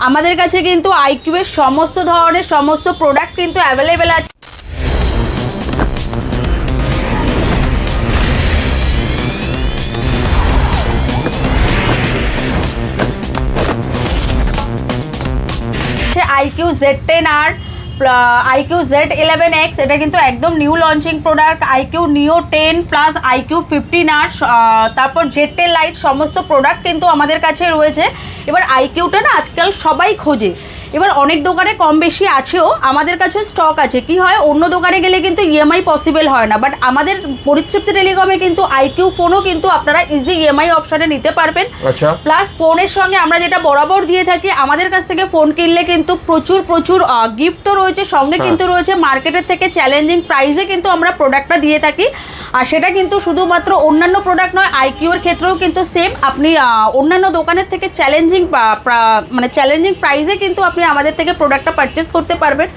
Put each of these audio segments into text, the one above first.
আমাদের কাছে কিন্তু আইকিউ এর সমস্ত ধরনের সমস্ত প্রোডাক্ট কিন্তু অ্যাভেলেবেল আছে। আইকিউ Z10R, আইকিউ Z11X, এটা কিন্তু একদম নিউ লঞ্চিং প্রোডাক্ট। আইকিউ নিও 10 প্লাস আইকিউ 15R, তারপর Z10 লাইট, সমস্ত প্রোডাক্ট কিন্তু আমাদের কাছে রয়েছে। এবার আইকিউটা না আজকাল সবাই খোঁজে, এবার অনেক দোকানে কম বেশি আছেও, আমাদের কাছে স্টক আছে। কি হয়, অন্য দোকানে গেলে কিন্তু ইএমআই পসিবল হয় না, বাট আমাদের পরিতৃপ্তি টেলিকমে কিন্তু আইকিউ ফোনও কিন্তু আপনারা ইজি ইএমআই অপশানে নিতে পারবেন। আচ্ছা, প্লাস ফোনের সঙ্গে আমরা যেটা বরাবর দিয়ে থাকি, আমাদের কাছ থেকে ফোন কিনলে কিন্তু প্রচুর প্রচুর গিফটও রয়েছে, সঙ্গে কিন্তু রয়েছে মার্কেটের থেকে চ্যালেঞ্জিং প্রাইসে কিন্তু আমরা প্রোডাক্টটা দিয়ে থাকি। আর সেটা কিন্তু শুধুমাত্র অন্যান্য প্রোডাক্ট নয়, আইকিউর ক্ষেত্রেও কিন্তু সেম। আপনি অন্যান্য দোকানের থেকে চ্যালেঞ্জিং প্রাইসে কিন্তু আপনি আমাদের থেকে প্রোডাক্টটা পারচেস করতে পারবেন।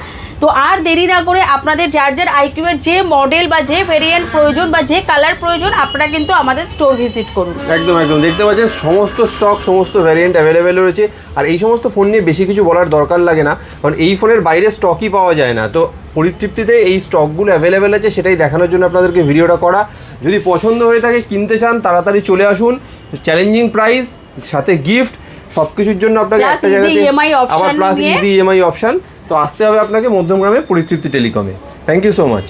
তো আর দেরি না করে আপনাদের যার যার আইকিউ এর যে মডেল বা যে ভেরিয়েন্ট প্রয়োজন বা যে কালার প্রয়োজন, আপনারা কিন্তু আমাদের স্টোর ভিজিট করুন। একদম একদম দেখতে পাচ্ছেন সমস্ত স্টক, সমস্ত ভ্যারিয়েন্ট অ্যাভেলেবেল রয়েছে। আর এই সমস্ত ফোন নিয়ে বেশি কিছু বলার দরকার লাগে না, কারণ এই ফোনের বাইরে স্টকই পাওয়া যায় না। তো পরিতৃপ্তিতে এই স্টকগুলো অ্যাভেলেবেল আছে, সেটাই দেখানোর জন্য আপনাদেরকে ভিডিওটা করা। যদি পছন্দ হয়ে থাকে, কিনতে চান, তাড়াতাড়ি চলে আসুন। চ্যালেঞ্জিং প্রাইস, সাথে গিফট, সব কিছুর জন্য আপনাকে একটা জায়গাতে আবার প্লাস ইজি ইএমআই অপশান। তো আসতে হবে আপনাকে মধ্যমগ্রামে পরিতৃপ্তি টেলিকমে। Thank you so much.